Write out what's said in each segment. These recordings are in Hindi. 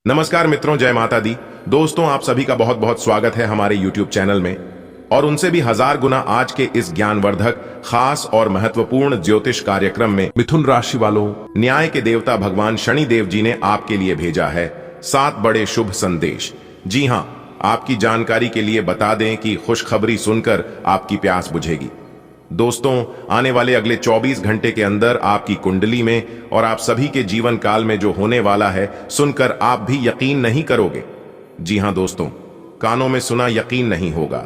नमस्कार मित्रों, जय माता दी। दोस्तों, आप सभी का बहुत बहुत स्वागत है हमारे YouTube चैनल में। और उनसे भी हजार गुना आज के इस ज्ञानवर्धक, खास और महत्वपूर्ण ज्योतिष कार्यक्रम में मिथुन राशि वालों, न्याय के देवता भगवान शनि देव जी ने आपके लिए भेजा है 7 बड़े शुभ संदेश। जी हाँ, आपकी जानकारी के लिए बता दें कि खुशखबरी सुनकर आपकी प्यास बुझेगी। दोस्तों, आने वाले अगले 24 घंटे के अंदर आपकी कुंडली में और आप सभी के जीवन काल में जो होने वाला है, सुनकर आप भी यकीन नहीं करोगे। जी हां दोस्तों, कानों में सुना यकीन नहीं होगा।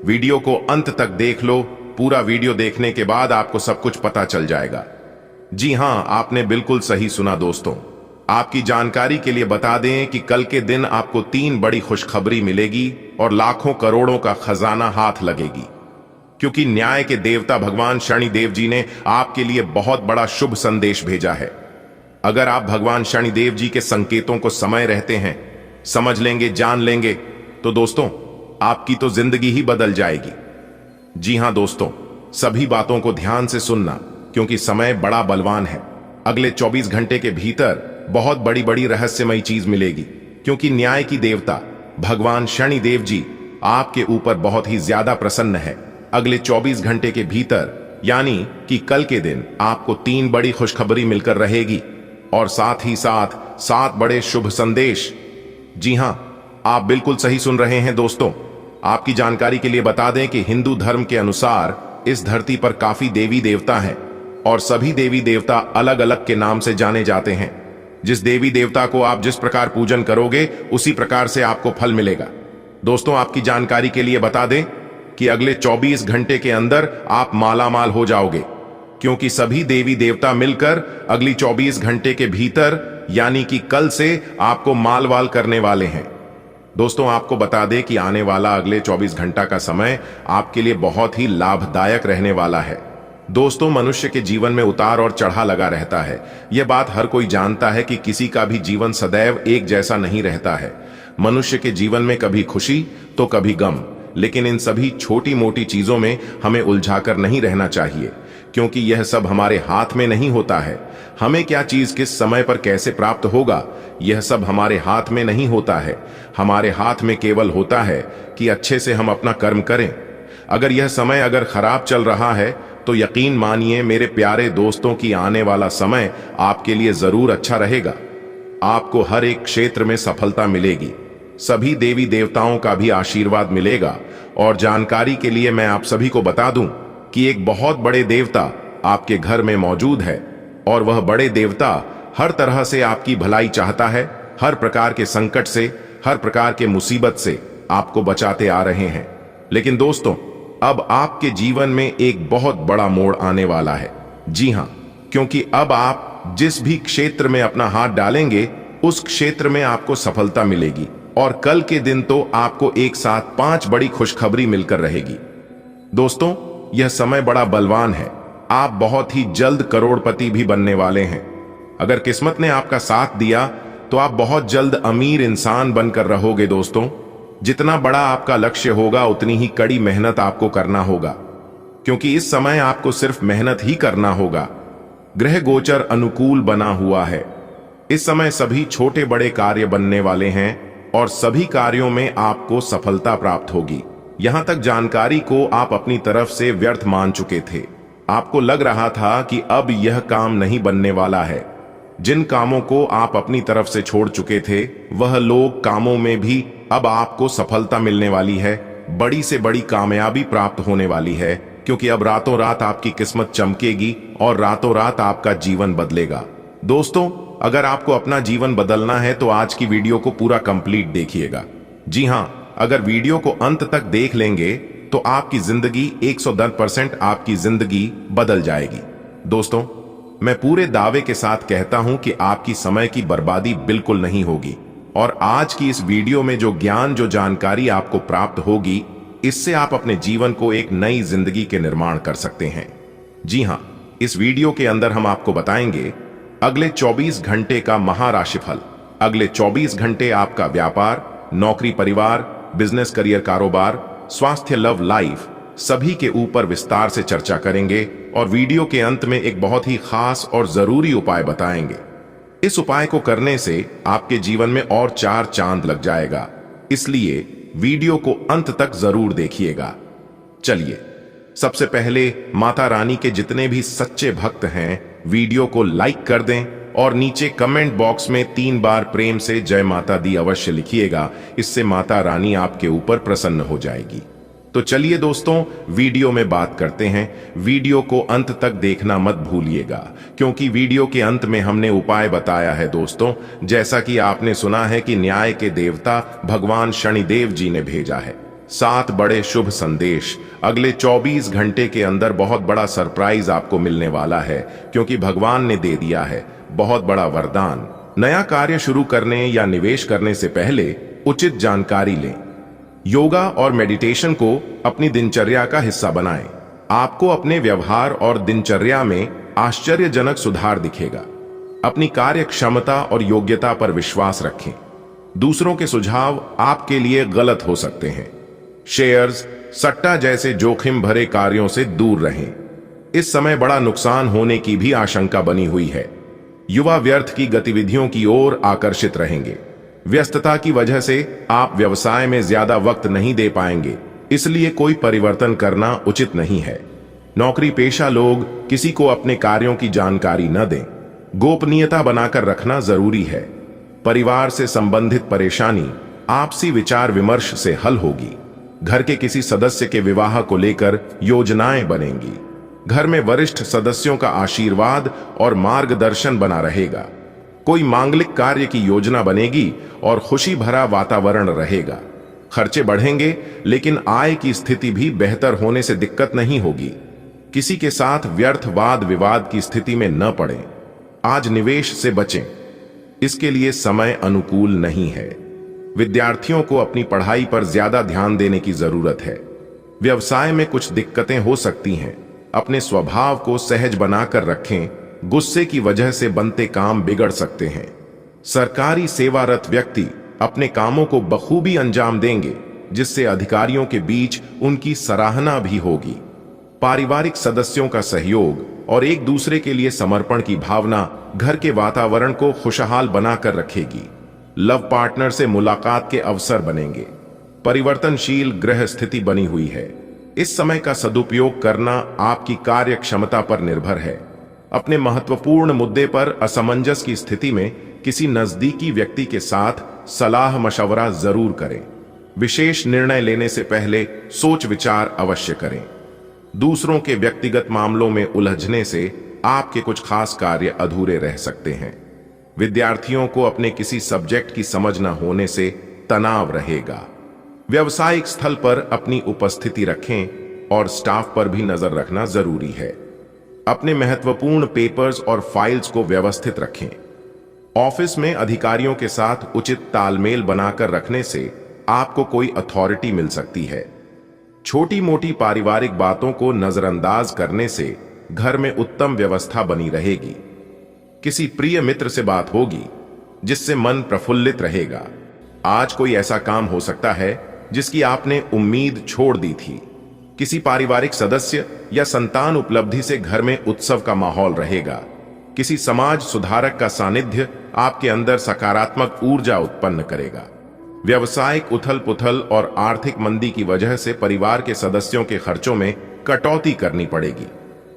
वीडियो को अंत तक देख लो। पूरा वीडियो देखने के बाद आपको सब कुछ पता चल जाएगा। जी हां, आपने बिल्कुल सही सुना दोस्तों। आपकी जानकारी के लिए बता दें कि कल के दिन आपको 3 बड़ी खुशखबरी मिलेगी और लाखों करोड़ों का खजाना हाथ लगेगी, क्योंकि न्याय के देवता भगवान शनि देव जी ने आपके लिए बहुत बड़ा शुभ संदेश भेजा है। अगर आप भगवान शनि देव जी के संकेतों को समय रहते हैं समझ लेंगे, जान लेंगे, तो दोस्तों आपकी तो जिंदगी ही बदल जाएगी। जी हां दोस्तों, सभी बातों को ध्यान से सुनना, क्योंकि समय बड़ा बलवान है। अगले 24 घंटे के भीतर बहुत बड़ी बड़ी रहस्यमयी चीज मिलेगी, क्योंकि न्याय की देवता भगवान शनि देव जी आपके ऊपर बहुत ही ज्यादा प्रसन्न है। अगले 24 घंटे के भीतर यानी कि कल के दिन आपको 3 बड़ी खुशखबरी मिलकर रहेगी और साथ ही साथ 7 बड़े शुभ संदेश। जी हां, आप बिल्कुल सही सुन रहे हैं दोस्तों। आपकी जानकारी के लिए बता दें कि हिंदू धर्म के अनुसार इस धरती पर काफी देवी देवता हैं और सभी देवी देवता अलग अलग के नाम से जाने जाते हैं। जिस देवी देवता को आप जिस प्रकार पूजन करोगे उसी प्रकार से आपको फल मिलेगा। दोस्तों, आपकी जानकारी के लिए बता दें कि अगले 24 घंटे के अंदर आप मालामाल हो जाओगे, क्योंकि सभी देवी देवता मिलकर अगली 24 घंटे के भीतर यानी कि कल से आपको मालवाल करने वाले हैं। दोस्तों, आपको बता दें कि आने वाला अगले 24 घंटा का समय आपके लिए बहुत ही लाभदायक रहने वाला है। दोस्तों, मनुष्य के जीवन में उतार और चढ़ा लगा रहता है। यह बात हर कोई जानता है कि किसी का भी जीवन सदैव एक जैसा नहीं रहता है। मनुष्य के जीवन में कभी खुशी तो कभी गम, लेकिन इन सभी छोटी मोटी चीजों में हमें उलझाकर नहीं रहना चाहिए, क्योंकि यह सब हमारे हाथ में नहीं होता है। हमें क्या चीज किस समय पर कैसे प्राप्त होगा, यह सब हमारे हाथ में नहीं होता है। हमारे हाथ में केवल होता है कि अच्छे से हम अपना कर्म करें। अगर यह समय अगर खराब चल रहा है तो यकीन मानिए मेरे प्यारे दोस्तों की आने वाला समय आपके लिए जरूर अच्छा रहेगा। आपको हर एक क्षेत्र में सफलता मिलेगी, सभी देवी देवताओं का भी आशीर्वाद मिलेगा। और जानकारी के लिए मैं आप सभी को बता दूं कि एक बहुत बड़े देवता आपके घर में मौजूद है और वह बड़े देवता हर तरह से आपकी भलाई चाहता है। हर प्रकार के संकट से, हर प्रकार के मुसीबत से आपको बचाते आ रहे हैं। लेकिन दोस्तों, अब आपके जीवन में एक बहुत बड़ा मोड़ आने वाला है। जी हां, क्योंकि अब आप जिस भी क्षेत्र में अपना हाथ डालेंगे उस क्षेत्र में आपको सफलता मिलेगी। और कल के दिन तो आपको एक साथ 5 बड़ी खुशखबरी मिलकर रहेगी। दोस्तों, यह समय बड़ा बलवान है। आप बहुत ही जल्द करोड़पति भी बनने वाले हैं। अगर किस्मत ने आपका साथ दिया तो आप बहुत जल्द अमीर इंसान बनकर रहोगे। दोस्तों, जितना बड़ा आपका लक्ष्य होगा उतनी ही कड़ी मेहनत आपको करना होगा, क्योंकि इस समय आपको सिर्फ मेहनत ही करना होगा। ग्रह गोचर अनुकूल बना हुआ है। इस समय सभी छोटे बड़े कार्य बनने वाले हैं और सभी कार्यों में आपको सफलता प्राप्त होगी। यहां तक जानकारी को आप अपनी तरफ से व्यर्थ मान चुके थे। आपको लग रहा था कि अब यह काम नहीं बनने वाला है। जिन कामों को आप अपनी तरफ से छोड़ चुके थे वह लोग कामों में भी अब आपको सफलता मिलने वाली है। बड़ी से बड़ी कामयाबी प्राप्त होने वाली है, क्योंकि अब रातों रात आपकी किस्मत चमकेगी और रातों रात आपका जीवन बदलेगा। दोस्तों, अगर आपको अपना जीवन बदलना है तो आज की वीडियो को पूरा कंप्लीट देखिएगा। जी हां, अगर वीडियो को अंत तक देख लेंगे तो आपकी जिंदगी 110% आपकी जिंदगी बदल जाएगी। दोस्तों, मैं पूरे दावे के साथ कहता हूं कि आपकी समय की बर्बादी बिल्कुल नहीं होगी। और आज की इस वीडियो में जो ज्ञान, जो जानकारी आपको प्राप्त होगी, इससे आप अपने जीवन को एक नई जिंदगी के निर्माण कर सकते हैं। जी हां, इस वीडियो के अंदर हम आपको बताएंगे अगले 24 घंटे का महाराशिफल। अगले 24 घंटे आपका व्यापार, नौकरी, परिवार, बिजनेस, करियर, कारोबार, स्वास्थ्य, लव लाइफ, सभी के ऊपर विस्तार से चर्चा करेंगे और वीडियो के अंत में एक बहुत ही खास और जरूरी उपाय बताएंगे। इस उपाय को करने से आपके जीवन में और 4 चांद लग जाएगा, इसलिए वीडियो को अंत तक जरूर देखिएगा। चलिए, सबसे पहले माता रानी के जितने भी सच्चे भक्त हैं, वीडियो को लाइक कर दें और नीचे कमेंट बॉक्स में 3 बार प्रेम से जय माता दी अवश्य लिखिएगा। इससे माता रानी आपके ऊपर प्रसन्न हो जाएगी। तो चलिए दोस्तों, वीडियो में बात करते हैं। वीडियो को अंत तक देखना मत भूलिएगा, क्योंकि वीडियो के अंत में हमने उपाय बताया है दोस्तों। जैसा कि आपने सुना है कि न्याय के देवता भगवान शनिदेव जी ने भेजा है 7 बड़े शुभ संदेश। अगले 24 घंटे के अंदर बहुत बड़ा सरप्राइज आपको मिलने वाला है, क्योंकि भगवान ने दे दिया है बहुत बड़ा वरदान। नया कार्य शुरू करने या निवेश करने से पहले उचित जानकारी लें। योगा और मेडिटेशन को अपनी दिनचर्या का हिस्सा बनाएं। आपको अपने व्यवहार और दिनचर्या में आश्चर्यजनक सुधार दिखेगा। अपनी कार्य क्षमता और योग्यता पर विश्वास रखें। दूसरों के सुझाव आपके लिए गलत हो सकते हैं। शेयर्स, सट्टा जैसे जोखिम भरे कार्यों से दूर रहें। इस समय बड़ा नुकसान होने की भी आशंका बनी हुई है। युवा व्यर्थ की गतिविधियों की ओर आकर्षित रहेंगे। व्यस्तता की वजह से आप व्यवसाय में ज्यादा वक्त नहीं दे पाएंगे, इसलिए कोई परिवर्तन करना उचित नहीं है। नौकरी पेशा लोग किसी को अपने कार्यों की जानकारी न दें। गोपनीयता बनाकर रखना जरूरी है। परिवार से संबंधित परेशानी आपसी विचार विमर्श से हल होगी। घर के किसी सदस्य के विवाह को लेकर योजनाएं बनेंगी। घर में वरिष्ठ सदस्यों का आशीर्वाद और मार्गदर्शन बना रहेगा। कोई मांगलिक कार्य की योजना बनेगी और खुशी भरा वातावरण रहेगा। खर्चे बढ़ेंगे, लेकिन आय की स्थिति भी बेहतर होने से दिक्कत नहीं होगी। किसी के साथ व्यर्थ वाद विवाद की स्थिति में न पड़ें। आज निवेश से बचें, इसके लिए समय अनुकूल नहीं है। विद्यार्थियों को अपनी पढ़ाई पर ज्यादा ध्यान देने की जरूरत है। व्यवसाय में कुछ दिक्कतें हो सकती हैं। अपने स्वभाव को सहज बनाकर रखें। गुस्से की वजह से बनते काम बिगड़ सकते हैं। सरकारी सेवारत व्यक्ति अपने कामों को बखूबी अंजाम देंगे, जिससे अधिकारियों के बीच उनकी सराहना भी होगी। पारिवारिक सदस्यों का सहयोग और एक दूसरे के लिए समर्पण की भावना घर के वातावरण को खुशहाल बनाकर रखेगी। लव पार्टनर से मुलाकात के अवसर बनेंगे। परिवर्तनशील ग्रह स्थिति बनी हुई है। इस समय का सदुपयोग करना आपकी कार्य क्षमता पर निर्भर है। अपने महत्वपूर्ण मुद्दे पर असमंजस की स्थिति में किसी नजदीकी व्यक्ति के साथ सलाह मशवरा जरूर करें। विशेष निर्णय लेने से पहले सोच विचार अवश्य करें। दूसरों के व्यक्तिगत मामलों में उलझने से आपके कुछ खास कार्य अधूरे रह सकते हैं। विद्यार्थियों को अपने किसी सब्जेक्ट की समझ न होने से तनाव रहेगा। व्यावसायिक स्थल पर अपनी उपस्थिति रखें और स्टाफ पर भी नजर रखना जरूरी है। अपने महत्वपूर्ण पेपर्स और फाइल्स को व्यवस्थित रखें। ऑफिस में अधिकारियों के साथ उचित तालमेल बनाकर रखने से आपको कोई अथॉरिटी मिल सकती है। छोटी मोटी पारिवारिक बातों को नजरअंदाज करने से घर में उत्तम व्यवस्था बनी रहेगी। किसी प्रिय मित्र से बात होगी, जिससे मन प्रफुल्लित रहेगा। आज कोई ऐसा काम हो सकता है जिसकी आपने उम्मीद छोड़ दी थी। किसी पारिवारिक सदस्य या संतान उपलब्धि से घर में उत्सव का माहौल रहेगा। किसी समाज सुधारक का सानिध्य आपके अंदर सकारात्मक ऊर्जा उत्पन्न करेगा। व्यवसायिक उथल पुथल और आर्थिक मंदी की वजह से परिवार के सदस्यों के खर्चों में कटौती करनी पड़ेगी।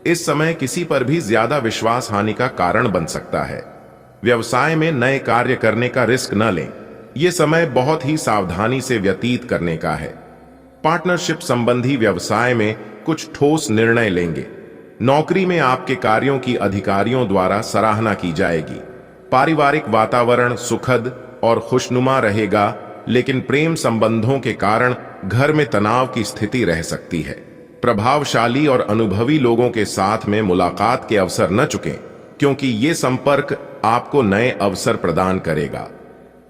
इस समय किसी पर भी ज्यादा विश्वास हानि का कारण बन सकता है। व्यवसाय में नए कार्य करने का रिस्क न लें। यह समय बहुत ही सावधानी से व्यतीत करने का है। पार्टनरशिप संबंधी व्यवसाय में कुछ ठोस निर्णय लेंगे। नौकरी में आपके कार्यों की अधिकारियों द्वारा सराहना की जाएगी। पारिवारिक वातावरण सुखद और खुशनुमा रहेगा, लेकिन प्रेम संबंधों के कारण घर में तनाव की स्थिति रह सकती है। प्रभावशाली और अनुभवी लोगों के साथ में मुलाकात के अवसर न चुकें, क्योंकि ये संपर्क आपको नए अवसर प्रदान करेगा।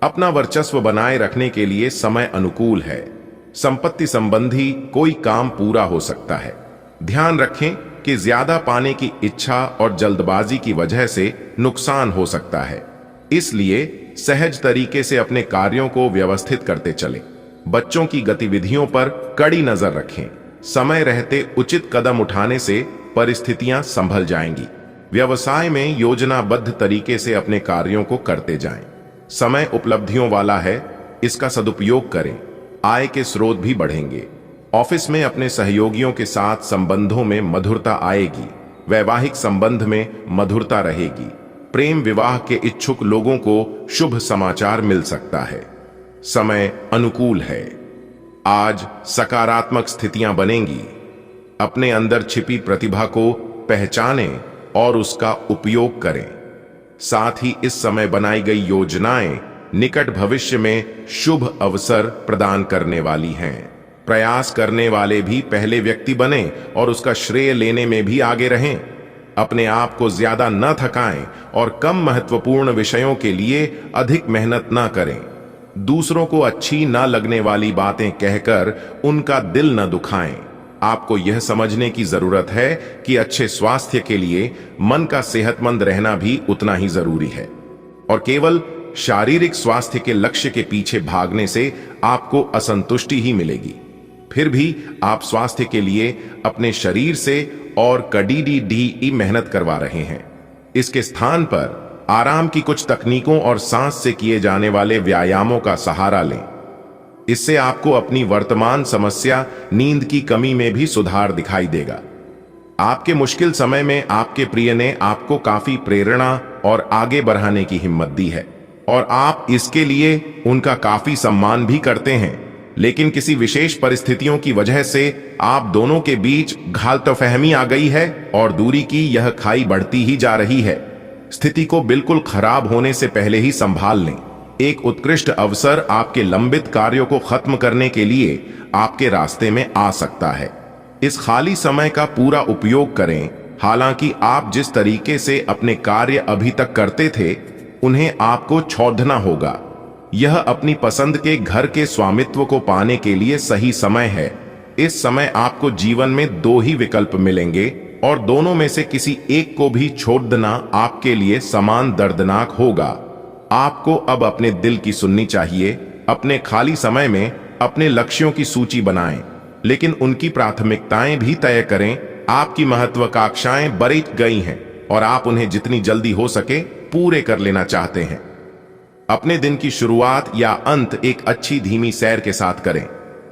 अपना वर्चस्व बनाए रखने के लिए समय अनुकूल है। संपत्ति संबंधी कोई काम पूरा हो सकता है। ध्यान रखें कि ज्यादा पाने की इच्छा और जल्दबाजी की वजह से नुकसान हो सकता है, इसलिए सहज तरीके से अपने कार्यों को व्यवस्थित करते चलें। बच्चों की गतिविधियों पर कड़ी नजर रखें। समय रहते उचित कदम उठाने से परिस्थितियां संभल जाएंगी। व्यवसाय में योजनाबद्ध तरीके से अपने कार्यों को करते जाएं। समय उपलब्धियों वाला है, इसका सदुपयोग करें। आय के स्रोत भी बढ़ेंगे। ऑफिस में अपने सहयोगियों के साथ संबंधों में मधुरता आएगी। वैवाहिक संबंध में मधुरता रहेगी। प्रेम विवाह के इच्छुक लोगों को शुभ समाचार मिल सकता है। समय अनुकूल है। आज सकारात्मक स्थितियां बनेंगी। अपने अंदर छिपी प्रतिभा को पहचानें और उसका उपयोग करें। साथ ही इस समय बनाई गई योजनाएं निकट भविष्य में शुभ अवसर प्रदान करने वाली हैं। प्रयास करने वाले भी पहले व्यक्ति बने और उसका श्रेय लेने में भी आगे रहें। अपने आप को ज्यादा न थकाएं और कम महत्वपूर्ण विषयों के लिए अधिक मेहनत न करें। दूसरों को अच्छी न लगने वाली बातें कहकर उनका दिल न दुखाएं। आपको यह समझने की जरूरत है कि अच्छे स्वास्थ्य के लिए मन का सेहतमंद रहना भी उतना ही जरूरी है, और केवल शारीरिक स्वास्थ्य के लक्ष्य के पीछे भागने से आपको असंतुष्टि ही मिलेगी। फिर भी आप स्वास्थ्य के लिए अपने शरीर से और कड़ी मेहनत करवा रहे हैं। इसके स्थान पर आराम की कुछ तकनीकों और सांस से किए जाने वाले व्यायामों का सहारा लें। इससे आपको अपनी वर्तमान समस्या नींद की कमी में भी सुधार दिखाई देगा। आपके मुश्किल समय में आपके प्रिय ने आपको काफी प्रेरणा और आगे बढ़ाने की हिम्मत दी है, और आप इसके लिए उनका काफी सम्मान भी करते हैं। लेकिन किसी विशेष परिस्थितियों की वजह से आप दोनों के बीच गलतफहमी आ गई है और दूरी की यह खाई बढ़ती ही जा रही है। स्थिति को बिल्कुल खराब होने से पहले ही संभाल लें। एक उत्कृष्ट अवसर आपके लंबित कार्यों को खत्म करने के लिए आपके रास्ते में आ सकता है। इस खाली समय का पूरा उपयोग करें। हालांकि आप जिस तरीके से अपने कार्य अभी तक करते थे, उन्हें आपको छोड़ना होगा। यह अपनी पसंद के घर के स्वामित्व को पाने के लिए सही समय है। इस समय आपको जीवन में दो ही विकल्प मिलेंगे, और दोनों में से किसी एक को भी छोड़ देना आपके लिए समान दर्दनाक होगा। आपको अब अपने दिल की सुननी चाहिए। अपने खाली समय में अपने लक्ष्यों की सूची बनाएं, लेकिन उनकी प्राथमिकताएं भी तय करें। आपकी महत्वाकांक्षाएं बढ़ गई हैं और आप उन्हें जितनी जल्दी हो सके पूरे कर लेना चाहते हैं। अपने दिन की शुरुआत या अंत एक अच्छी धीमी सैर के साथ करें।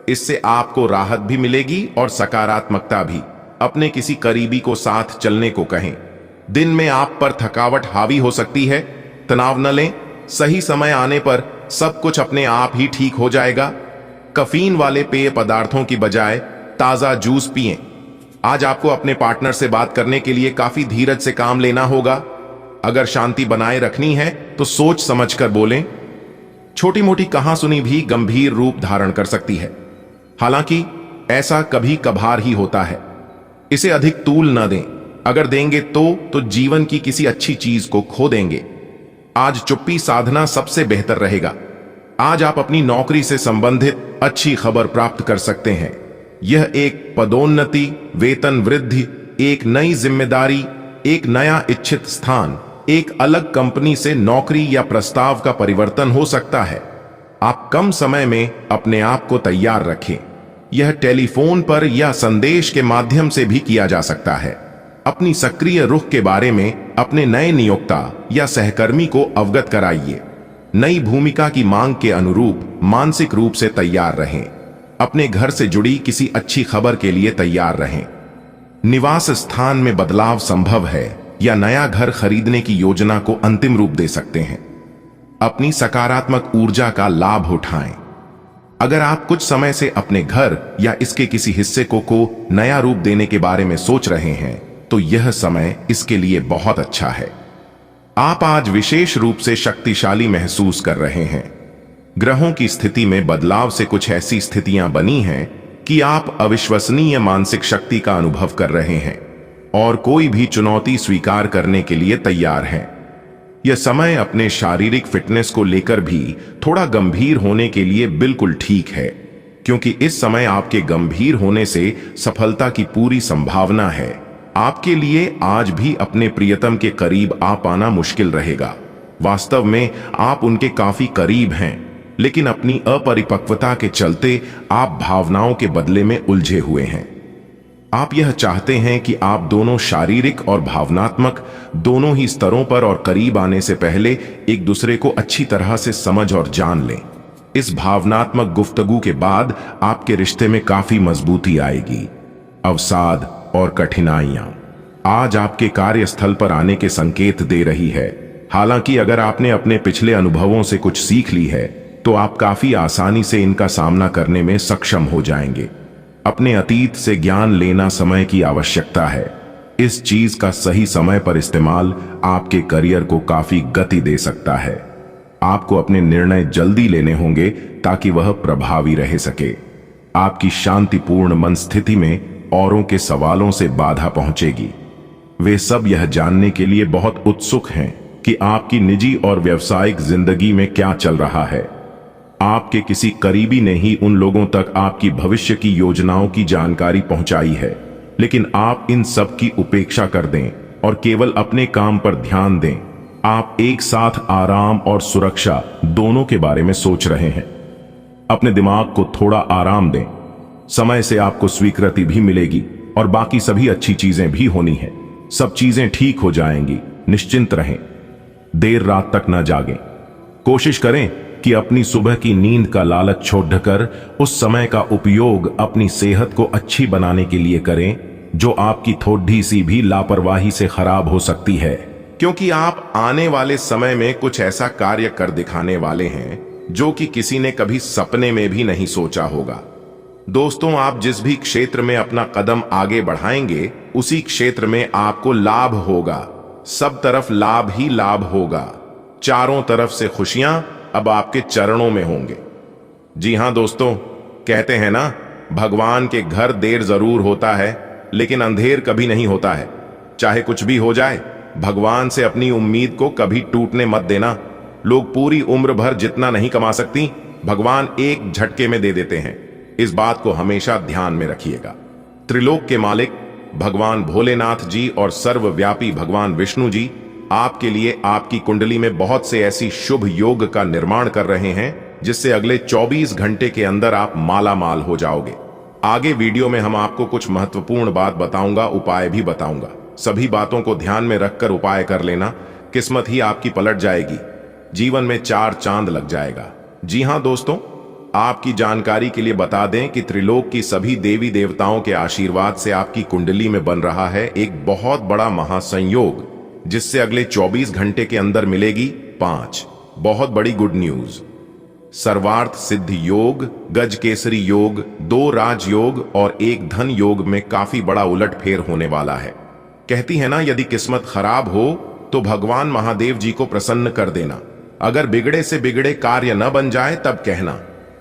इससे आपको राहत भी मिलेगी और सकारात्मकता भी। अपने किसी करीबी को साथ चलने को कहें। दिन में आप पर थकावट हावी हो सकती है, तनाव न लें। सही समय आने पर सब कुछ अपने आप ही ठीक हो जाएगा। कैफीन वाले पेय पदार्थों की बजाय ताजा जूस पिएं। आज आपको अपने पार्टनर से बात करने के लिए काफी धीरज से काम लेना होगा। अगर शांति बनाए रखनी है तो सोच समझकर बोलें। छोटी मोटी कहासुनी भी गंभीर रूप धारण कर सकती है, हालांकि ऐसा कभी कभार ही होता है। इसे अधिक तूल न दें। अगर देंगे तो जीवन की किसी अच्छी चीज को खो देंगे। आज चुप्पी साधना सबसे बेहतर रहेगा। आज आप अपनी नौकरी से संबंधित अच्छी खबर प्राप्त कर सकते हैं। यह एक पदोन्नति, वेतन वृद्धि, एक नई जिम्मेदारी, एक नया इच्छित स्थान, एक अलग कंपनी से नौकरी या प्रस्ताव का परिवर्तन हो सकता है। आप कम समय में अपने आप को तैयार रखें। यह टेलीफोन पर या संदेश के माध्यम से भी किया जा सकता है। अपनी सक्रिय रुख के बारे में अपने नए नियोक्ता या सहकर्मी को अवगत कराइए। नई भूमिका की मांग के अनुरूप मानसिक रूप से तैयार रहें। अपने घर से जुड़ी किसी अच्छी खबर के लिए तैयार रहें। निवास स्थान में बदलाव संभव है या नया घर खरीदने की योजना को अंतिम रूप दे सकते हैं। अपनी सकारात्मक ऊर्जा का लाभ उठाएं। अगर आप कुछ समय से अपने घर या इसके किसी हिस्से को नया रूप देने के बारे में सोच रहे हैं, तो यह समय इसके लिए बहुत अच्छा है। आप आज विशेष रूप से शक्तिशाली महसूस कर रहे हैं। ग्रहों की स्थिति में बदलाव से कुछ ऐसी स्थितियां बनी हैं कि आप अविश्वसनीय मानसिक शक्ति का अनुभव कर रहे हैं और कोई भी चुनौती स्वीकार करने के लिए तैयार हैं। यह समय अपने शारीरिक फिटनेस को लेकर भी थोड़ा गंभीर होने के लिए बिल्कुल ठीक है, क्योंकि इस समय आपके गंभीर होने से सफलता की पूरी संभावना है। आपके लिए आज भी अपने प्रियतम के करीब आ पाना मुश्किल रहेगा। वास्तव में आप उनके काफी करीब हैं, लेकिन अपनी अपरिपक्वता के चलते आप भावनाओं के बदले में उलझे हुए हैं। आप यह चाहते हैं कि आप दोनों शारीरिक और भावनात्मक दोनों ही स्तरों पर और करीब आने से पहले एक दूसरे को अच्छी तरह से समझ और जान लें। इस भावनात्मक गुफ्तगू के बाद आपके रिश्ते में काफी मजबूती आएगी। अवसाद और कठिनाइयां आज आपके कार्यस्थल पर आने के संकेत दे रही है। हालांकि अगर आपने अपने पिछले अनुभवों से कुछ सीख ली है तो आप काफी आसानी से इनका सामना करने में सक्षम हो जाएंगे। अपने अतीत से ज्ञान लेना समय की आवश्यकता है। इस चीज का सही समय पर इस्तेमाल आपके करियर को काफी गति दे सकता है। आपको अपने निर्णय जल्दी लेने होंगे ताकि वह प्रभावी रह सके। आपकी शांतिपूर्ण मन स्थिति में औरों के सवालों से बाधा पहुंचेगी। वे सब यह जानने के लिए बहुत उत्सुक हैं कि आपकी निजी और व्यावसायिक जिंदगी में क्या चल रहा है। आपके किसी करीबी ने ही उन लोगों तक आपकी भविष्य की योजनाओं की जानकारी पहुंचाई है, लेकिन आप इन सब की उपेक्षा कर दें और केवल अपने काम पर ध्यान दें। आप एक साथ आराम और सुरक्षा दोनों के बारे में सोच रहे हैं। अपने दिमाग को थोड़ा आराम दें। समय से आपको स्वीकृति भी मिलेगी और बाकी सभी अच्छी चीजें भी होनी है। सब चीजें ठीक हो जाएंगी, निश्चिंत रहें। देर रात तक न जागें। कोशिश करें कि अपनी सुबह की नींद का लालच छोड़कर उस समय का उपयोग अपनी सेहत को अच्छी बनाने के लिए करें, जो आपकी थोड़ी सी भी लापरवाही से खराब हो सकती है। क्योंकि आप आने वाले समय में कुछ ऐसा कार्य कर दिखाने वाले हैं जो कि किसी ने कभी सपने में भी नहीं सोचा होगा। दोस्तों, आप जिस भी क्षेत्र में अपना कदम आगे बढ़ाएंगे उसी क्षेत्र में आपको लाभ होगा। सब तरफ लाभ ही लाभ होगा। चारों तरफ से खुशियां अब आपके चरणों में होंगे। जी हां दोस्तों, कहते हैं ना, भगवान के घर देर जरूर होता है लेकिन अंधेर कभी नहीं होता है। चाहे कुछ भी हो जाए, भगवान से अपनी उम्मीद को कभी टूटने मत देना। लोग पूरी उम्र भर जितना नहीं कमा सकती, भगवान एक झटके में दे देते हैं। इस बात को हमेशा ध्यान में रखिएगा। त्रिलोक के मालिक भगवान भोलेनाथ जी और सर्वव्यापी भगवान विष्णु जी आपके लिए आपकी कुंडली में बहुत से ऐसी शुभ योग का निर्माण कर रहे हैं जिससे अगले 24 घंटे के अंदर आप माला माल हो जाओगे। आगे वीडियो में हम आपको कुछ महत्वपूर्ण बात बताऊंगा, उपाय भी बताऊंगा। सभी बातों को ध्यान में रखकर उपाय कर लेना, किस्मत ही आपकी पलट जाएगी। जीवन में 4 चांद लग जाएगा। जी हां दोस्तों, आपकी जानकारी के लिए बता दें कि त्रिलोक की सभी देवी देवताओं के आशीर्वाद से आपकी कुंडली में बन रहा है एक बहुत बड़ा महासंयोग, जिससे अगले 24 घंटे के अंदर मिलेगी 5 बहुत बड़ी गुड न्यूज। सर्वार्थ सिद्ध योग, गज केसरी योग, 2 राजयोग और 1 धन योग में काफी बड़ा उलटफेर होने वाला है। कहती है ना, यदि किस्मत खराब हो तो भगवान महादेव जी को प्रसन्न कर देना। अगर बिगड़े से बिगड़े कार्य न बन जाए तब कहना।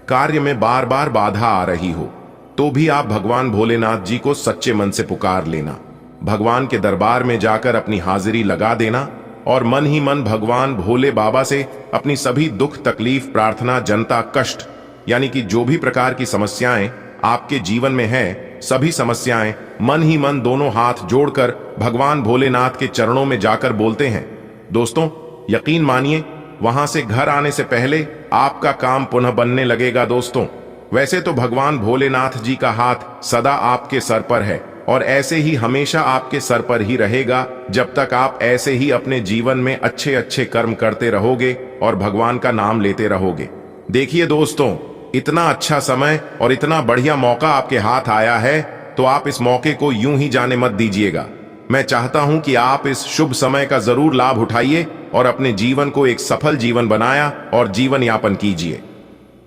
कार्य में बार बार बाधा आ रही हो तो भी आप भगवान भोलेनाथ जी को सच्चे मन से पुकार लेना। भगवान के दरबार में जाकर अपनी हाजिरी लगा देना और मन ही मन भगवान भोले बाबा से अपनी सभी दुख तकलीफ प्रार्थना जनता कष्ट यानी कि जो भी प्रकार की समस्याएं आपके जीवन में है, सभी समस्याएं मन ही मन दोनों हाथ जोड़कर भगवान भोलेनाथ के चरणों में जाकर बोलते हैं। दोस्तों, यकीन मानिए, वहां से घर आने से पहले आपका काम पुनः बनने लगेगा। दोस्तों, वैसे तो भगवान भोलेनाथ जी का हाथ सदा आपके सर पर है और ऐसे ही हमेशा आपके सर पर ही रहेगा जब तक आप ऐसे ही अपने जीवन में अच्छे अच्छे कर्म करते रहोगे और भगवान का नाम लेते रहोगे। देखिए दोस्तों, इतना अच्छा समय और इतना बढ़िया मौका आपके हाथ आया है तो आप इस मौके को यूं ही जाने मत दीजिएगा। मैं चाहता हूं कि आप इस शुभ समय का जरूर लाभ उठाइए और अपने जीवन को एक सफल जीवन बनाया और जीवन यापन कीजिए।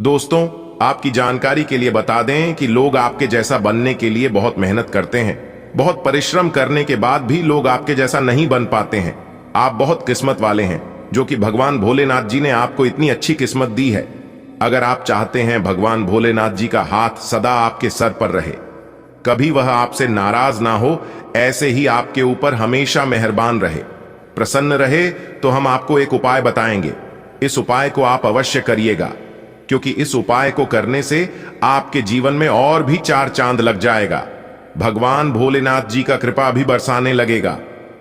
दोस्तों, आपकी जानकारी के लिए बता दें कि लोग आपके जैसा बनने के लिए बहुत मेहनत करते हैं। बहुत परिश्रम करने के बाद भी लोग आपके जैसा नहीं बन पाते हैं। आप बहुत किस्मत वाले हैं जो कि भगवान भोलेनाथ जी ने आपको इतनी अच्छी किस्मत दी है। अगर आप चाहते हैं भगवान भोलेनाथ जी का हाथ सदा आपके सर पर रहे, कभी वह आपसे नाराज ना हो, ऐसे ही आपके ऊपर हमेशा मेहरबान रहे, प्रसन्न रहे, तो हम आपको एक उपाय बताएंगे। इस उपाय को आप अवश्य करिएगा, क्योंकि इस उपाय को करने से आपके जीवन में और भी 4 चांद लग जाएगा। भगवान भोलेनाथ जी का कृपा भी बरसाने लगेगा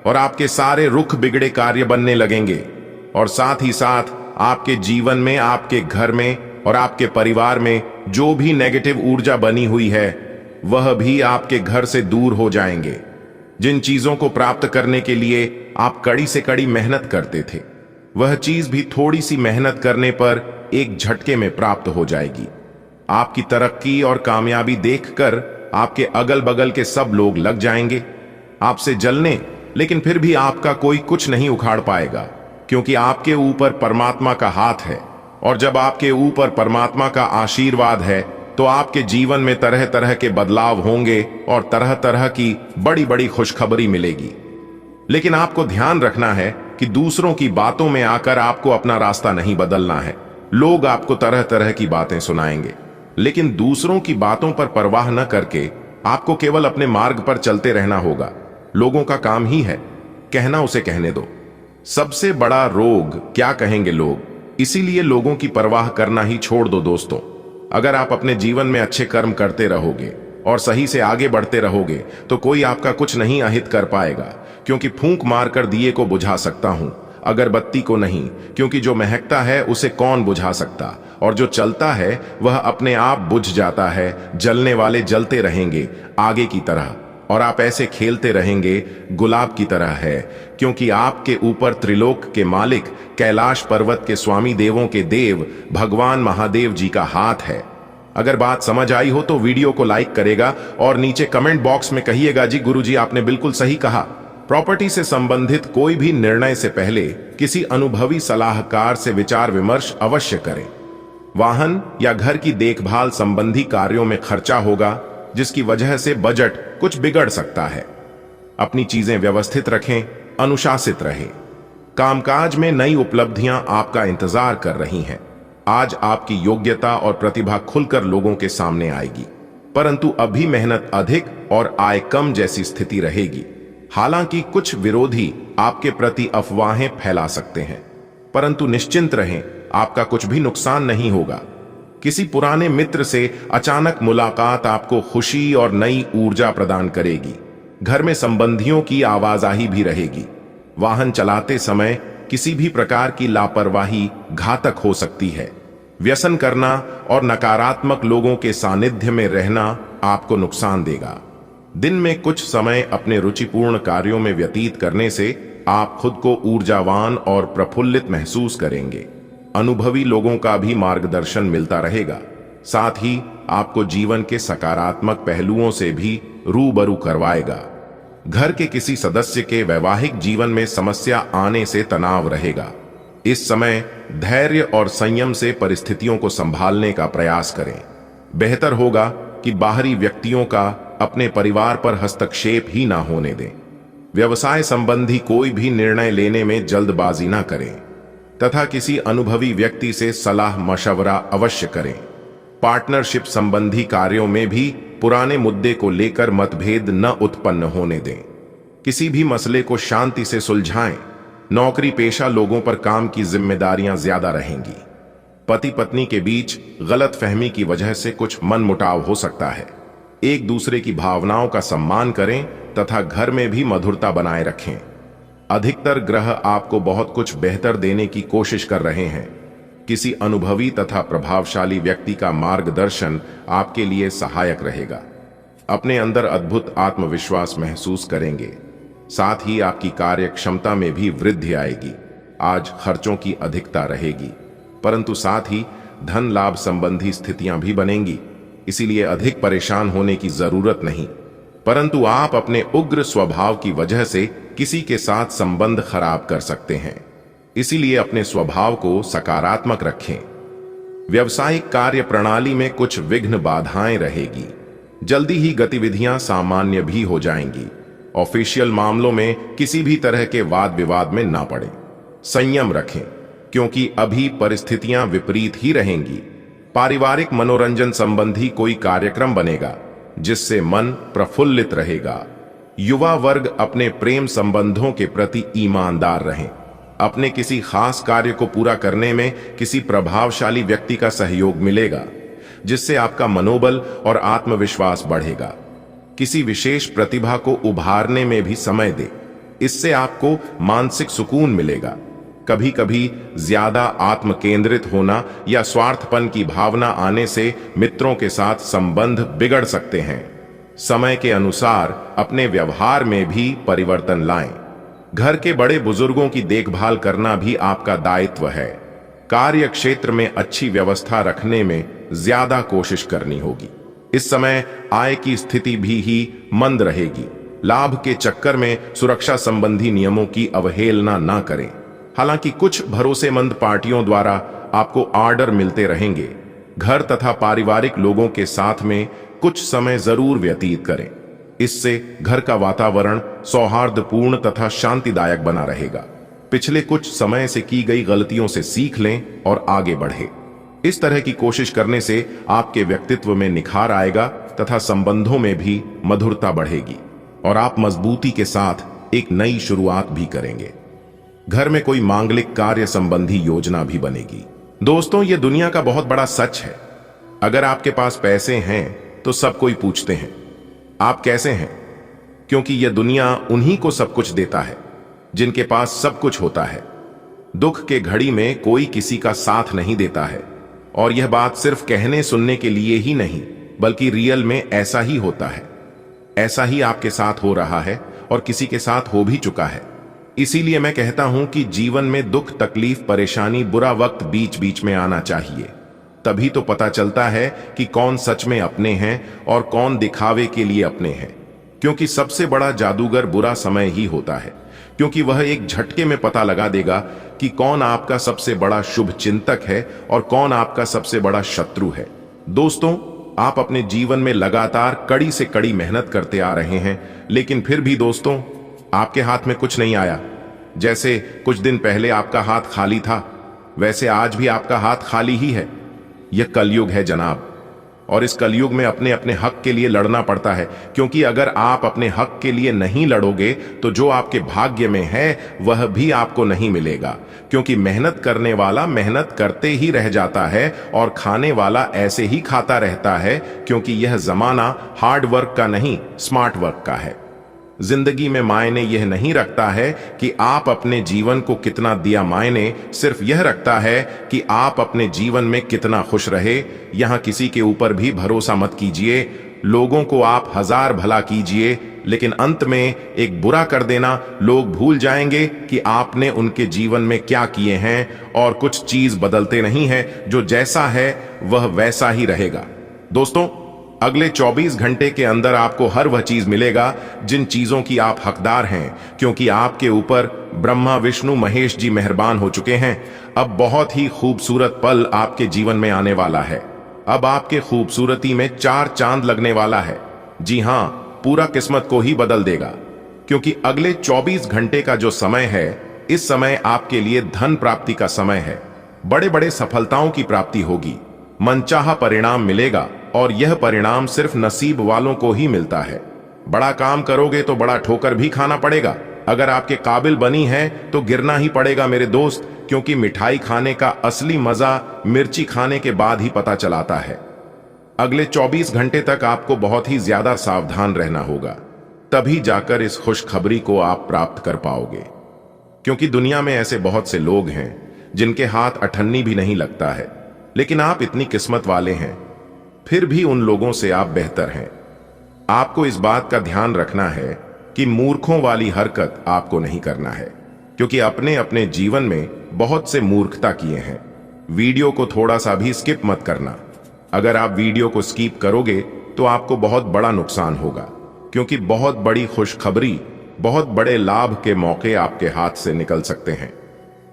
और आपके सारे रुख बिगड़े कार्य बनने लगेंगे और साथ ही साथ आपके जीवन में, आपके घर में और आपके परिवार में जो भी नेगेटिव ऊर्जा बनी हुई है वह भी आपके घर से दूर हो जाएंगे। जिन चीजों को प्राप्त करने के लिए आप कड़ी से कड़ी मेहनत करते थे, वह चीज भी थोड़ी सी मेहनत करने पर एक झटके में प्राप्त हो जाएगी। आपकी तरक्की और कामयाबी देखकर आपके अगल बगल के सब लोग लग जाएंगे आपसे जलने, लेकिन फिर भी आपका कोई कुछ नहीं उखाड़ पाएगा, क्योंकि आपके ऊपर परमात्मा का हाथ है। और जब आपके ऊपर परमात्मा का आशीर्वाद है तो आपके जीवन में तरह तरह के बदलाव होंगे और तरह तरह की बड़ी बड़ी खुशखबरी मिलेगी। लेकिन आपको ध्यान रखना है कि दूसरों की बातों में आकर आपको अपना रास्ता नहीं बदलना है। लोग आपको तरह तरह की बातें सुनाएंगे, लेकिन दूसरों की बातों पर परवाह न करके आपको केवल अपने मार्ग पर चलते रहना होगा। लोगों का काम ही है कहना, उसे कहने दो। सबसे बड़ा रोग क्या कहेंगे लोग, इसीलिए लोगों की परवाह करना ही छोड़ दो दोस्तों। अगर आप अपने जीवन में अच्छे कर्म करते रहोगे और सही से आगे बढ़ते रहोगे तो कोई आपका कुछ नहीं अहित कर पाएगा, क्योंकि फूंक मारकर दिए को बुझा सकता हूं, अगरबत्ती को नहीं, क्योंकि जो महकता है उसे कौन बुझा सकता, और जो चलता है वह अपने आप बुझ जाता है। जलने वाले जलते रहेंगे आगे की तरह, और आप ऐसे खेलते रहेंगे गुलाब की तरह है, क्योंकि आपके ऊपर त्रिलोक के मालिक, कैलाश पर्वत के स्वामी, देवों के देव भगवान महादेव जी का हाथ है। अगर बात समझ आई हो तो वीडियो को लाइक करेगा और नीचे कमेंट बॉक्स में कहिएगा, जी गुरुजी आपने बिल्कुल सही कहा। प्रॉपर्टी से संबंधित कोई भी निर्णय से पहले किसी अनुभवी सलाहकार से विचार विमर्श अवश्य करें। वाहन या घर की देखभाल संबंधी कार्यों में खर्चा होगा, जिसकी वजह से बजट कुछ बिगड़ सकता है। अपनी चीजें व्यवस्थित रखें, अनुशासित रहें। कामकाज में नई उपलब्धियां आपका इंतजार कर रही हैं। आज आपकी योग्यता और प्रतिभा खुलकर लोगों के सामने आएगी, परंतु अभी मेहनत अधिक और आय कम जैसी स्थिति रहेगी। हालांकि कुछ विरोधी आपके प्रति अफवाहें फैला सकते हैं, परंतु निश्चिंत रहें, आपका कुछ भी नुकसान नहीं होगा। किसी पुराने मित्र से अचानक मुलाकात आपको खुशी और नई ऊर्जा प्रदान करेगी। घर में संबंधियों की आवाजाही भी रहेगी। वाहन चलाते समय किसी भी प्रकार की लापरवाही घातक हो सकती है। व्यसन करना और नकारात्मक लोगों के सानिध्य में रहना आपको नुकसान देगा। दिन में कुछ समय अपने रुचिपूर्ण कार्यों में व्यतीत करने से आप खुद को ऊर्जावान और प्रफुल्लित महसूस करेंगे। अनुभवी लोगों का भी मार्गदर्शन मिलता रहेगा। साथ ही आपको जीवन के सकारात्मक पहलुओं से भी रूबरू करवाएगा। घर के किसी सदस्य के वैवाहिक जीवन में समस्या आने से तनाव रहेगा। इस समय धैर्य और संयम से परिस्थितियों को संभालने का प्रयास करें। बेहतर होगा कि बाहरी व्यक्तियों का अपने परिवार पर हस्तक्षेप ही ना होने दें। व्यवसाय संबंधी कोई भी निर्णय लेने में जल्दबाजी ना करें तथा किसी अनुभवी व्यक्ति से सलाह मशवरा अवश्य करें। पार्टनरशिप संबंधी कार्यों में भी पुराने मुद्दे को लेकर मतभेद न उत्पन्न होने दें। किसी भी मसले को शांति से सुलझाएं। नौकरी पेशा लोगों पर काम की जिम्मेदारियां ज्यादा रहेंगी। पति पत्नी के बीच गलतफहमी की वजह से कुछ मनमुटाव हो सकता है। एक दूसरे की भावनाओं का सम्मान करें तथा घर में भी मधुरता बनाए रखें। अधिकतर ग्रह आपको बहुत कुछ बेहतर देने की कोशिश कर रहे हैं। किसी अनुभवी तथा प्रभावशाली व्यक्ति का मार्गदर्शन आपके लिए सहायक रहेगा। अपने अंदर अद्भुत आत्मविश्वास महसूस करेंगे। साथ ही आपकी कार्य क्षमता में भी वृद्धि आएगी। आज खर्चों की अधिकता रहेगी, परंतु साथ ही धन लाभ संबंधी स्थितियां भी बनेंगी। इसीलिए अधिक परेशान होने की जरूरत नहीं, परंतु आप अपने उग्र स्वभाव की वजह से किसी के साथ संबंध खराब कर सकते हैं। इसीलिए अपने स्वभाव को सकारात्मक रखें। व्यवसायिक कार्य प्रणाली में कुछ विघ्न बाधाएं रहेगी। जल्दी ही गतिविधियां सामान्य भी हो जाएंगी। ऑफिशियल मामलों में किसी भी तरह के वाद विवाद में ना पड़े। संयम रखें, क्योंकि अभी परिस्थितियां विपरीत ही रहेंगी। पारिवारिक मनोरंजन संबंधी कोई कार्यक्रम बनेगा जिससे मन प्रफुल्लित रहेगा। युवा वर्ग अपने प्रेम संबंधों के प्रति ईमानदार रहें। अपने किसी खास कार्य को पूरा करने में किसी प्रभावशाली व्यक्ति का सहयोग मिलेगा, जिससे आपका मनोबल और आत्मविश्वास बढ़ेगा। किसी विशेष प्रतिभा को उभारने में भी समय दे, इससे आपको मानसिक सुकून मिलेगा। कभी कभी ज्यादा आत्म केंद्रित होना या स्वार्थपन की भावना आने से मित्रों के साथ संबंध बिगड़ सकते हैं। समय के अनुसार अपने व्यवहार में भी परिवर्तन लाएं। घर के बड़े बुजुर्गों की देखभाल करना भी आपका दायित्व है। कार्य क्षेत्र में अच्छी व्यवस्था रखने में ज्यादा कोशिश करनी होगी। इस समय आय की स्थिति भी ही मंद रहेगी। लाभ के चक्कर में सुरक्षा संबंधी नियमों की अवहेलना ना करें। हालांकि कुछ भरोसेमंद पार्टियों द्वारा आपको ऑर्डर मिलते रहेंगे। घर तथा पारिवारिक लोगों के साथ में कुछ समय जरूर व्यतीत करें। इससे घर का वातावरण सौहार्दपूर्ण तथा शांतिदायक बना रहेगा। पिछले कुछ समय से की गई गलतियों से सीख लें और आगे बढ़े। इस तरह की कोशिश करने से आपके व्यक्तित्व में निखार आएगा तथा संबंधों में भी मधुरता बढ़ेगी और आप मजबूती के साथ एक नई शुरुआत भी करेंगे। घर में कोई मांगलिक कार्य संबंधी योजना भी बनेगी। दोस्तों, यह दुनिया का बहुत बड़ा सच है। अगर आपके पास पैसे हैं तो सब कोई पूछते हैं आप कैसे हैं, क्योंकि यह दुनिया उन्हीं को सब कुछ देता है जिनके पास सब कुछ होता है। दुख के घड़ी में कोई किसी का साथ नहीं देता है और यह बात सिर्फ कहने सुनने के लिए ही नहीं बल्कि रियल में ऐसा ही होता है। ऐसा ही आपके साथ हो रहा है और किसी के साथ हो भी चुका है। इसीलिए मैं कहता हूं कि जीवन में दुख, तकलीफ, परेशानी, बुरा वक्त बीच बीच में आना चाहिए। तभी तो पता चलता है कि कौन सच में अपने हैं और कौन दिखावे के लिए अपने हैं। क्योंकि सबसे बड़ा जादूगर बुरा समय ही होता है, क्योंकि वह एक झटके में पता लगा देगा कि कौन आपका सबसे बड़ा शुभ चिंतक है और कौन आपका सबसे बड़ा शत्रु है। दोस्तों, आप अपने जीवन में लगातार कड़ी से कड़ी मेहनत करते आ रहे हैं, लेकिन फिर भी दोस्तों आपके हाथ में कुछ नहीं आया। जैसे कुछ दिन पहले आपका हाथ खाली था, वैसे आज भी आपका हाथ खाली ही है। यह कलयुग है जनाब, और इस कलयुग में अपने अपने हक के लिए लड़ना पड़ता है। क्योंकि अगर आप अपने हक के लिए नहीं लड़ोगे तो जो आपके भाग्य में है वह भी आपको नहीं मिलेगा। क्योंकि मेहनत करने वाला मेहनत करते ही रह जाता है और खाने वाला ऐसे ही खाता रहता है, क्योंकि यह जमाना हार्ड वर्क का नहीं, स्मार्ट वर्क का है। जिंदगी में मायने यह नहीं रखता है कि आप अपने जीवन को कितना दिया, मायने सिर्फ यह रखता है कि आप अपने जीवन में कितना खुश रहे। यहां किसी के ऊपर भी भरोसा मत कीजिए। लोगों को आप हजार भला कीजिए, लेकिन अंत में एक बुरा कर देना, लोग भूल जाएंगे कि आपने उनके जीवन में क्या किए हैं और कुछ चीज बदलते नहीं है। जो जैसा है वह वैसा ही रहेगा। दोस्तों, अगले 24 घंटे के अंदर आपको हर वह चीज मिलेगा जिन चीजों की आप हकदार हैं, क्योंकि आपके ऊपर ब्रह्मा, विष्णु, महेश जी मेहरबान हो चुके हैं। अब बहुत ही खूबसूरत पल आपके जीवन में आने वाला है। अब आपके खूबसूरती में 4 चांद लगने वाला है। जी हां, पूरा किस्मत को ही बदल देगा। क्योंकि अगले 24 घंटे का जो समय है, इस समय आपके लिए धन प्राप्ति का समय है। बड़े बड़े सफलताओं की प्राप्ति होगी, मनचाहा परिणाम मिलेगा और यह परिणाम सिर्फ नसीब वालों को ही मिलता है। बड़ा काम करोगे तो बड़ा ठोकर भी खाना पड़ेगा। अगर आपके काबिल बनी है तो गिरना ही पड़ेगा मेरे दोस्त, क्योंकि मिठाई खाने का असली मजा मिर्ची खाने के बाद ही पता चलाता है। अगले 24 घंटे तक आपको बहुत ही ज्यादा सावधान रहना होगा, तभी जाकर इस खुशखबरी को आप प्राप्त कर पाओगे। क्योंकि दुनिया में ऐसे बहुत से लोग हैं जिनके हाथ अठन्नी भी नहीं लगता है, लेकिन आप इतनी किस्मत वाले हैं, फिर भी उन लोगों से आप बेहतर हैं। आपको इस बात का ध्यान रखना है कि मूर्खों वाली हरकत आपको नहीं करना है, क्योंकि अपने अपने जीवन में बहुत से मूर्खता किए हैं। वीडियो को थोड़ा सा भी स्किप मत करना। अगर आप वीडियो को स्किप करोगे तो आपको बहुत बड़ा नुकसान होगा, क्योंकि बहुत बड़ी खुशखबरी, बहुत बड़े लाभ के मौके आपके हाथ से निकल सकते हैं।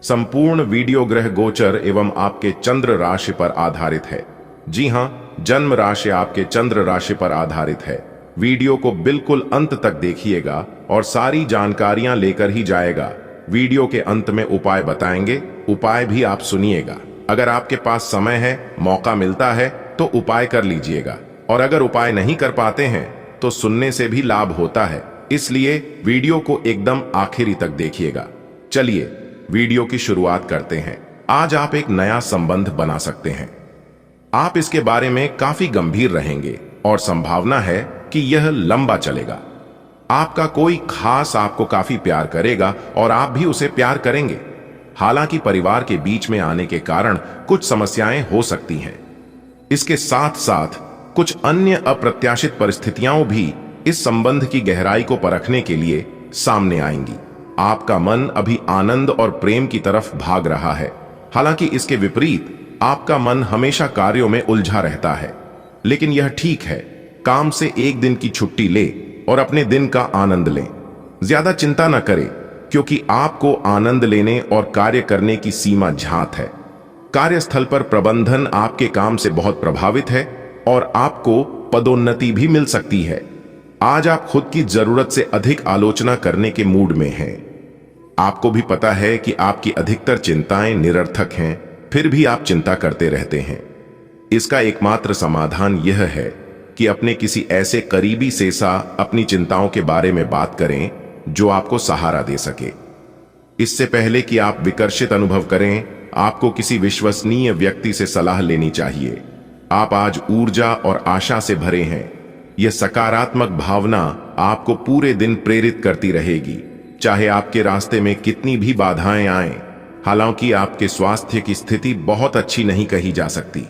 संपूर्ण वीडियो ग्रह गोचर एवं आपके चंद्र राशि पर आधारित है। जी हां, जन्म राशि आपके चंद्र राशि पर आधारित है। वीडियो को बिल्कुल अंत तक देखिएगा और सारी जानकारियां लेकर ही जाएगा। वीडियो के अंत में उपाय बताएंगे, उपाय भी आप सुनिएगा। अगर आपके पास समय है, मौका मिलता है तो उपाय कर लीजिएगा, और अगर उपाय नहीं कर पाते हैं तो सुनने से भी लाभ होता है। इसलिए वीडियो को एकदम आखिरी तक देखिएगा। चलिए वीडियो की शुरुआत करते हैं। आज आप एक नया संबंध बना सकते हैं। आप इसके बारे में काफी गंभीर रहेंगे और संभावना है कि यह लंबा चलेगा। आपका कोई खास आपको काफी प्यार करेगा और आप भी उसे प्यार करेंगे। हालांकि परिवार के बीच में आने के कारण कुछ समस्याएं हो सकती हैं। इसके साथ साथ कुछ अन्य अप्रत्याशित परिस्थितियां भी इस संबंध की गहराई को परखने के लिए सामने आएंगी। आपका मन अभी आनंद और प्रेम की तरफ भाग रहा है, हालांकि इसके विपरीत आपका मन हमेशा कार्यों में उलझा रहता है। लेकिन यह ठीक है, काम से एक दिन की छुट्टी ले और अपने दिन का आनंद लें। ज्यादा चिंता न करें, क्योंकि आपको आनंद लेने और कार्य करने की सीमा ज्ञात है। कार्यस्थल पर प्रबंधन आपके काम से बहुत प्रभावित है और आपको पदोन्नति भी मिल सकती है। आज आप खुद की जरूरत से अधिक आलोचना करने के मूड में हैं। आपको भी पता है कि आपकी अधिकतर चिंताएं निरर्थक हैं, फिर भी आप चिंता करते रहते हैं। इसका एकमात्र समाधान यह है कि अपने किसी ऐसे करीबी से अपनी चिंताओं के बारे में बात करें जो आपको सहारा दे सके। इससे पहले कि आप विकर्षित अनुभव करें, आपको किसी विश्वसनीय व्यक्ति से सलाह लेनी चाहिए। आप आज ऊर्जा और आशा से भरे हैं। यह सकारात्मक भावना आपको पूरे दिन प्रेरित करती रहेगी, चाहे आपके रास्ते में कितनी भी बाधाएं आएं। हालांकि आपके स्वास्थ्य की स्थिति बहुत अच्छी नहीं कही जा सकती,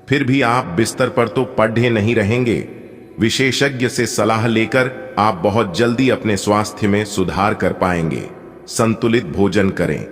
फिर भी आप बिस्तर पर तो पड़े नहीं रहेंगे। विशेषज्ञ से सलाह लेकर आप बहुत जल्दी अपने स्वास्थ्य में सुधार कर पाएंगे। संतुलित भोजन करें।